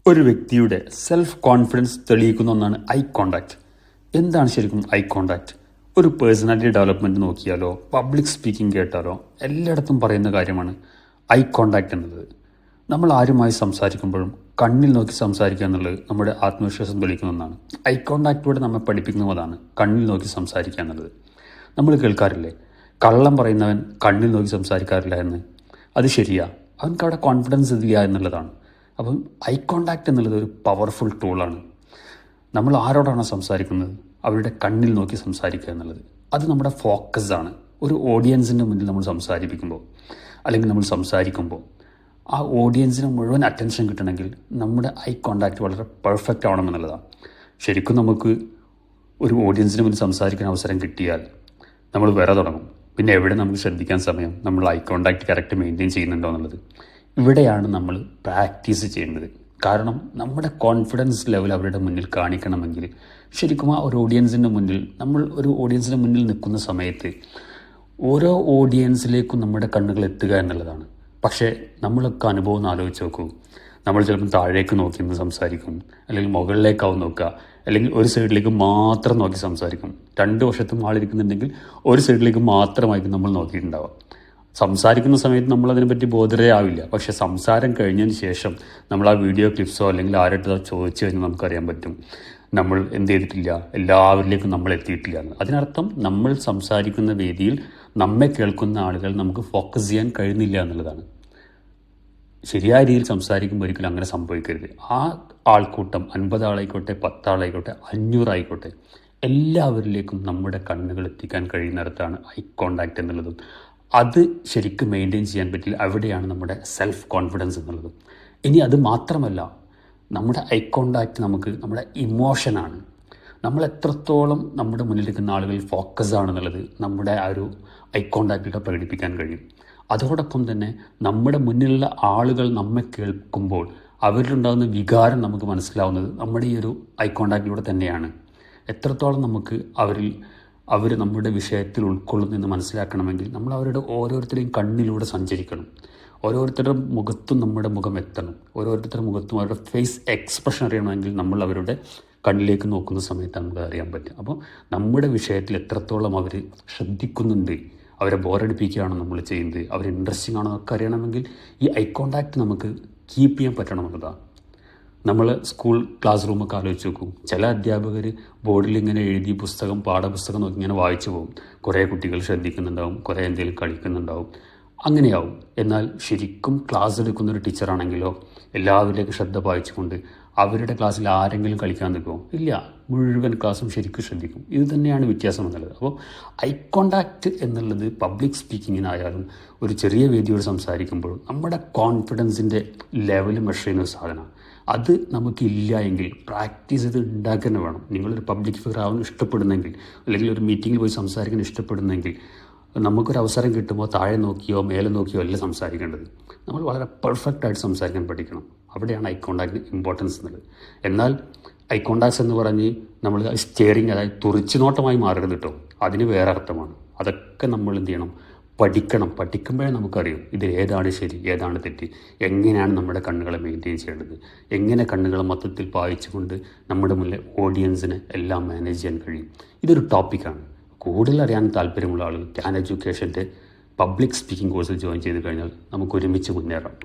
ഒരു വ്യക്തിയുടെ self confidence തെളിയിക്കുന്ന ഒന്നാണ് ഐ കോണ്ടാക്ട്. എന്താണ് ശരിക്കും ഐ കോണ്ടാക്ട്? ഒരു പേഴ്സണാലിറ്റി ഡെവലപ്മെൻറ്റ് നോക്കിയാലോ പബ്ലിക് സ്പീക്കിംഗ് കേട്ടാലോ എല്ലായിടത്തും പറയുന്ന കാര്യമാണ് ഐ കോണ്ടാക്ട് എന്നുള്ളത്. നമ്മൾ ആരുമായി സംസാരിക്കുമ്പോഴും കണ്ണിൽ നോക്കി സംസാരിക്കുക എന്നുള്ളത് നമ്മുടെ ആത്മവിശ്വാസം തെളിയിക്കുന്ന ഒന്നാണ്. ഐ കോണ്ടാക്റ്റിലൂടെ നമ്മെ പഠിപ്പിക്കുന്നതാണ് കണ്ണിൽ നോക്കി സംസാരിക്കുക എന്നുള്ളത്. നമ്മൾ കേൾക്കാറില്ലേ, കള്ളം പറയുന്നവൻ കണ്ണിൽ നോക്കി സംസാരിക്കാറില്ല എന്ന്? അത് ശരിയാ, അവൻക്ക് അവിടെ കോൺഫിഡൻസ് ഇല്ല എന്നുള്ളതാണ്. അപ്പം ഐ കോണ്ടാക്റ്റ് എന്നുള്ളത് ഒരു പവർഫുൾ ടൂളാണ്. നമ്മൾ ആരോടാണോ സംസാരിക്കുന്നത് അവരുടെ കണ്ണിൽ നോക്കി സംസാരിക്കുക എന്നുള്ളത് അത് നമ്മുടെ ഫോക്കസാണ്. ഒരു ഓഡിയൻസിൻ്റെ മുന്നിൽ നമ്മൾ സംസാരിപ്പിക്കുമ്പോൾ അല്ലെങ്കിൽ നമ്മൾ സംസാരിക്കുമ്പോൾ ആ ഓഡിയൻസിന് മുഴുവൻ അറ്റൻഷൻ കിട്ടണമെങ്കിൽ നമ്മുടെ ഐ കോണ്ടാക്റ്റ് വളരെ പെർഫെക്റ്റ് ആവണമെന്നുള്ളതാണ്. ശരിക്കും നമുക്ക് ഒരു ഓഡിയൻസിന് മുന്നിൽ സംസാരിക്കാൻ അവസരം കിട്ടിയാൽ നമ്മൾ വേറെ തുടങ്ങും. പിന്നെ എവിടെ നമുക്ക് ശ്രദ്ധിക്കാൻ സമയം? നമ്മൾ ഐ കോണ്ടാക്റ്റ് കറക്റ്റ് മെയിൻറ്റെയിൻ ചെയ്യുന്നുണ്ടോ എന്നുള്ളത്. ഇവിടെയാണ് നമ്മൾ പ്രാക്ടീസ് ചെയ്യേണ്ടത്. കാരണം നമ്മുടെ കോൺഫിഡൻസ് ലെവൽ അവരുടെ മുന്നിൽ കാണിക്കണമെങ്കിൽ ശരിക്കും ആ ഒരു ഓഡിയൻസിൻ്റെ മുന്നിൽ നമ്മൾ ഒരു ഓഡിയൻസിൻ്റെ മുന്നിൽ നിൽക്കുന്ന സമയത്ത് ഓരോ ഓഡിയൻസിലേക്കും നമ്മുടെ കണ്ണുകൾ എത്തുക എന്നുള്ളതാണ്. പക്ഷേ നമ്മളൊക്കെ അനുഭവം ഒന്ന് ആലോചിച്ച് നോക്കൂ. നമ്മൾ ചിലപ്പോൾ താഴേക്ക് നോക്കി നിന്ന് സംസാരിക്കും, അല്ലെങ്കിൽ മുകളിലേക്കാവും നോക്കുക, അല്ലെങ്കിൽ ഒരു സൈഡിലേക്ക് മാത്രം നോക്കി സംസാരിക്കും. രണ്ട് വശത്തും ആളിരിക്കുന്നുണ്ടെങ്കിൽ ഒരു സൈഡിലേക്ക് മാത്രമായിരിക്കും നമ്മൾ നോക്കിയിട്ടുണ്ടാവുക. സംസാരിക്കുന്ന സമയത്ത് നമ്മളതിനെപ്പറ്റി ബോധരേ ആവില്ല. പക്ഷെ സംസാരം കഴിഞ്ഞതിന് ശേഷം നമ്മൾ ആ വീഡിയോ ക്ലിപ്സോ അല്ലെങ്കിൽ ആരുടെ ചോദിച്ചു കഴിഞ്ഞാൽ നമുക്കറിയാൻ പറ്റും നമ്മൾ എന്ത് ചെയ്തിട്ടില്ല, എല്ലാവരിലേക്കും നമ്മൾ എത്തിയിട്ടില്ല എന്ന്. അതിനർത്ഥം നമ്മൾ സംസാരിക്കുന്ന വേദിയിൽ നമ്മെ കേൾക്കുന്ന ആളുകൾ നമുക്ക് ഫോക്കസ് ചെയ്യാൻ കഴിയുന്നില്ല എന്നുള്ളതാണ്. ശരിയായ രീതിയിൽ സംസാരിക്കുമ്പോൾ ഒരിക്കലും അങ്ങനെ സംഭവിക്കരുത്. ആ ആൾക്കൂട്ടം 50 ആളായിക്കോട്ടെ, 10 ആളായിക്കോട്ടെ, 500 ആയിക്കോട്ടെ, എല്ലാവരിലേക്കും നമ്മുടെ കണ്ണുകൾ എത്തിക്കാൻ കഴിയുന്നിടത്താണ് ഐ കോണ്ടാക്റ്റ് എന്നുള്ളതും. അത് ശരിക്കും മെയിൻറ്റെയിൻ ചെയ്യാൻ പറ്റില്ല. അവിടെയാണ് നമ്മുടെ സെൽഫ് കോൺഫിഡൻസ് എന്നുള്ളത്. ഇനി അത് മാത്രമല്ല, നമ്മുടെ ഐ കോണ്ടാക്റ്റ് നമ്മുടെ ഇമോഷനാണ്. നമ്മൾ എത്രത്തോളം നമ്മുടെ മുന്നിലിരിക്കുന്ന ആളുകൾ ഫോക്കസ് ആണെന്നുള്ളത് നമ്മുടെ ആ ഒരു ഐ കോണ്ടാക്റ്റിലൂടെ പ്രകടിപ്പിക്കാൻ കഴിയും. അതോടൊപ്പം തന്നെ നമ്മുടെ മുന്നിലുള്ള ആളുകൾ നമ്മെ കേൾക്കുമ്പോൾ അവരിലുണ്ടാകുന്ന വികാരം നമുക്ക് മനസ്സിലാവുന്നത് നമ്മുടെ ഈ ഒരു ഐ കോണ്ടാക്റ്റിലൂടെ തന്നെയാണ്. എത്രത്തോളം നമുക്ക് അവർ നമ്മുടെ വിഷയത്തിൽ ഉൾക്കൊള്ളുന്നെന്ന് മനസ്സിലാക്കണമെങ്കിൽ നമ്മൾ അവരുടെ ഓരോരുത്തരെയും കണ്ണിലൂടെ സഞ്ചരിക്കണം. ഓരോരുത്തരുടെ മുഖത്തും നമ്മുടെ മുഖം എത്തണം. ഓരോരുത്തരുടെ മുഖത്തും അവരുടെ ഫേസ് എക്സ്പ്രഷൻ അറിയണമെങ്കിൽ നമ്മൾ അവരുടെ കണ്ണിലേക്ക് നോക്കുന്ന സമയത്ത് നമുക്ക് അറിയാൻ പറ്റും. അപ്പോൾ നമ്മുടെ വിഷയത്തിൽ എത്രത്തോളം അവർ ശ്രദ്ധിക്കുന്നുണ്ട്, അവരെ ബോറടിപ്പിക്കുകയാണോ നമ്മൾ ചെയ്യുന്നത്, അവർ ഇൻട്രസ്റ്റിംഗ് ആണോ എന്നൊക്കെ അറിയണമെങ്കിൽ ഈ ഐ കോണ്ടാക്റ്റ് നമുക്ക് കീപ്പ് ചെയ്യാൻ പറ്റണമെന്നതാണ്. നമ്മൾ സ്കൂൾ ക്ലാസ് റൂമൊക്കെ ആലോചിച്ച് നോക്കും. ചില അധ്യാപകർ ബോർഡിൽ ഇങ്ങനെ എഴുതി പാഠപുസ്തകം നോക്കി ഇങ്ങനെ വായിച്ചു പോകും. കുറേ കുട്ടികൾ ശ്രദ്ധിക്കുന്നുണ്ടാവും, കുറേ എന്തെങ്കിലും കളിക്കുന്നുണ്ടാവും, അങ്ങനെയാവും. എന്നാൽ ശരിക്കും ക്ലാസ് എടുക്കുന്ന ഒരു ടീച്ചറാണെങ്കിലോ എല്ലാവരിലേക്കും ശ്രദ്ധ പായിച്ചുകൊണ്ട് അവരുടെ ക്ലാസ്സിൽ ആരെങ്കിലും കളിക്കാൻ നിൽക്കുമോ? ഇല്ല, മുഴുവൻ ക്ലാസ്സും ശരിക്കും ശ്രദ്ധിക്കും. ഇത് തന്നെയാണ് വ്യത്യാസം എന്നുള്ളത്. അപ്പോൾ ഐ കോണ്ടാക്റ്റ് എന്നുള്ളത് പബ്ലിക് സ്പീക്കിങ്ങിനായാലും ഒരു ചെറിയ വേദിയോട് സംസാരിക്കുമ്പോഴും നമ്മുടെ കോൺഫിഡൻസിൻ്റെ ലെവൽ മെഷർ ചെയ്യുന്ന ഒരു സാധനമാണ്. അത് നമുക്കില്ല എങ്കിൽ പ്രാക്ടീസ് ചെയ്ത് ഉണ്ടാക്കുക തന്നെ വേണം. നിങ്ങളൊരു പബ്ലിക് ഫിഗർ ആവാൻ ഇഷ്ടപ്പെടുന്നെങ്കിൽ, അല്ലെങ്കിൽ ഒരു മീറ്റിങ്ങിൽ പോയി സംസാരിക്കാൻ ഇഷ്ടപ്പെടുന്നെങ്കിൽ, നമുക്കൊരു അവസരം കിട്ടുമ്പോൾ താഴെ നോക്കിയോ മേലെ നോക്കിയോ അല്ല സംസാരിക്കേണ്ടത്. നമ്മൾ വളരെ പെർഫെക്റ്റായിട്ട് സംസാരിക്കാൻ പഠിക്കണം. അവിടെയാണ് ഐ കോണ്ടാക്ട് ഇമ്പോർട്ടൻസ് എന്നുള്ളത്. എന്നാൽ ഐ കോണ്ടാക്ട്സ് എന്ന് പറഞ്ഞ് നമ്മൾ സ്റ്റിയറിങ്, അതായത് തുറിച്ചു നോട്ടമായി മാറരുത് കേട്ടോ. അതിന് വേറെ അർത്ഥമാണ്. അതൊക്കെ നമ്മൾ എന്ത് ചെയ്യണം? പഠിക്കണം. പഠിക്കുമ്പോഴേ നമുക്കറിയും ഇതിൽ ഏതാണ് ശരി, ഏതാണ് തെറ്റ്, എങ്ങനെയാണ് നമ്മുടെ കണ്ണുകളെ മെയിൻറ്റെയിൻ ചെയ്യേണ്ടത്, എങ്ങനെ കണ്ണുകളെ മൊത്തത്തിൽ പായിച്ചുകൊണ്ട് നമ്മുടെ മുന്നിലെ ഓഡിയൻസിനെ എല്ലാം മാനേജ് ചെയ്യാൻ കഴിയും. ഇതൊരു ടോപ്പിക്കാണ്. കൂടുതൽ അറിയാൻ താല്പര്യമുള്ള ആളുകൾ ക്യാൻ എഡ്യൂക്കേഷൻ്റെ പബ്ലിക് സ്പീക്കിംഗ് കോഴ്സിൽ ജോയിൻ ചെയ്ത് കഴിഞ്ഞാൽ നമുക്ക് ഒരുമിച്ച് മുന്നേറാം.